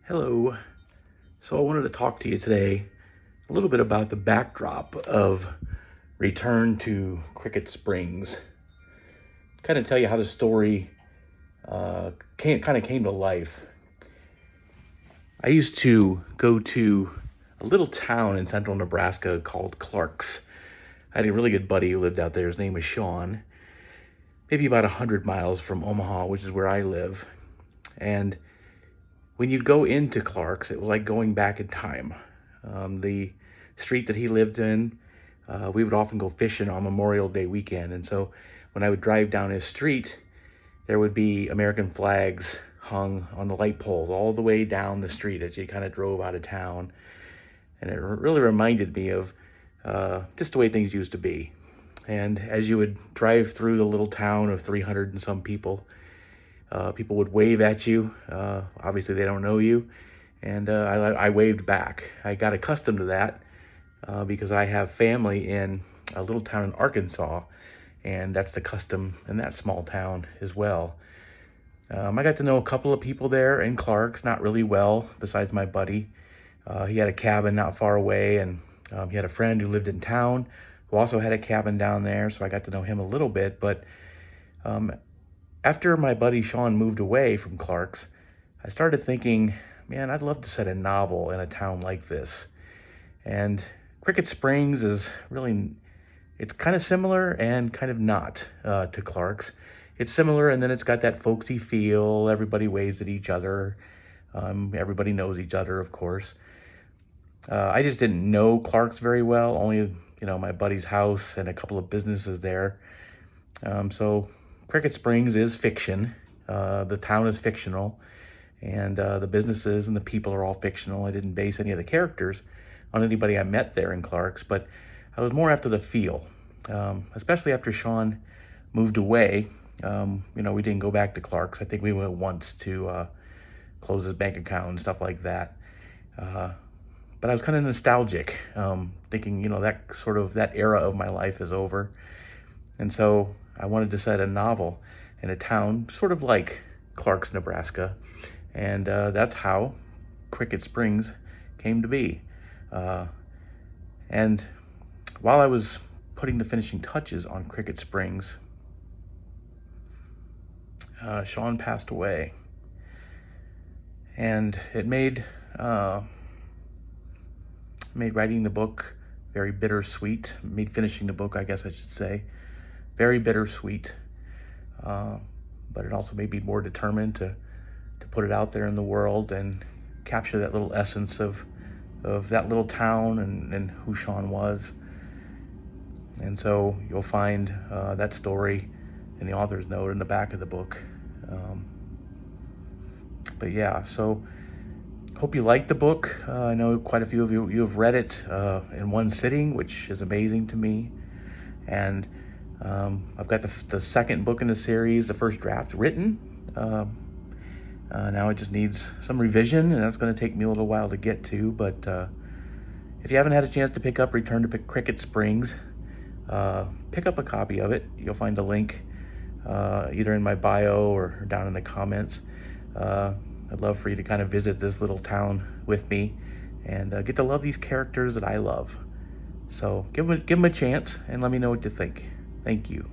Hello. So I wanted to talk to you today a little bit about the backdrop of Return to Cricket Springs. Kind of tell you how the story came to life. I used to go to a little town in central Nebraska called Clarks. I had a really good buddy who lived out there. His name was Sean. Maybe about 100 miles from Omaha, which is where I live. And when you'd go into Clark's, it was like going back in time. The street that he lived in, we would often go fishing on Memorial Day weekend. And so when I would drive down his street, there would be American flags hung on the light poles all the way down the street as you kind of drove out of town. And it really reminded me of just the way things used to be. And as you would drive through the little town of 300 and some people, people would wave at you. Obviously, they don't know you. And I waved back. I got accustomed to that because I have family in a little town in Arkansas. And that's the custom in that small town as well. I got to know a couple of people there in Clarks, not really well, besides my buddy. He had a cabin not far away, and he had a friend who lived in town who also had a cabin down there, so I got to know him a little bit. But after my buddy Sean moved away from Clarks, I started thinking, man, I'd love to set a novel in a town like this. And Cricket Springs is really, it's kind of similar and kind of not to Clarks. It's similar, and then it's got that folksy feel. Everybody waves at each other. Everybody knows each other, of course. I just didn't know Clarks very well, only, my buddy's house and a couple of businesses there. So Cricket Springs is fiction. The town is fictional, and the businesses and the people are all fictional. I didn't base any of the characters on anybody I met there in Clarks, but I was more after the feel, especially after Sean moved away. We didn't go back to Clarks. I think we went once to close his bank account and stuff like that. But I was kind of nostalgic, thinking, that era of my life is over. And so I wanted to set a novel in a town sort of like Clarks, Nebraska. And that's how Cricket Springs came to be. And while I was putting the finishing touches on Cricket Springs, Sean passed away. And it made writing the book very bittersweet. Made finishing the book, I guess I should say, very bittersweet. But it also made me more determined to put it out there in the world and capture that little essence of that little town and who Sean was. And so you'll find that story in the author's note in the back of the book. But yeah, so hope you like the book. I know quite a few of you have read it in one sitting, which is amazing to me. And I've got the second book in the series, the first draft, written. Now it just needs some revision, and that's going to take me a little while to get to. But if you haven't had a chance to pick up Return to Cricket Springs, pick up a copy of it. You'll find a link either in my bio or down in the comments. I'd love for you to kind of visit this little town with me and get to love these characters that I love. So give them a chance and let me know what you think. Thank you.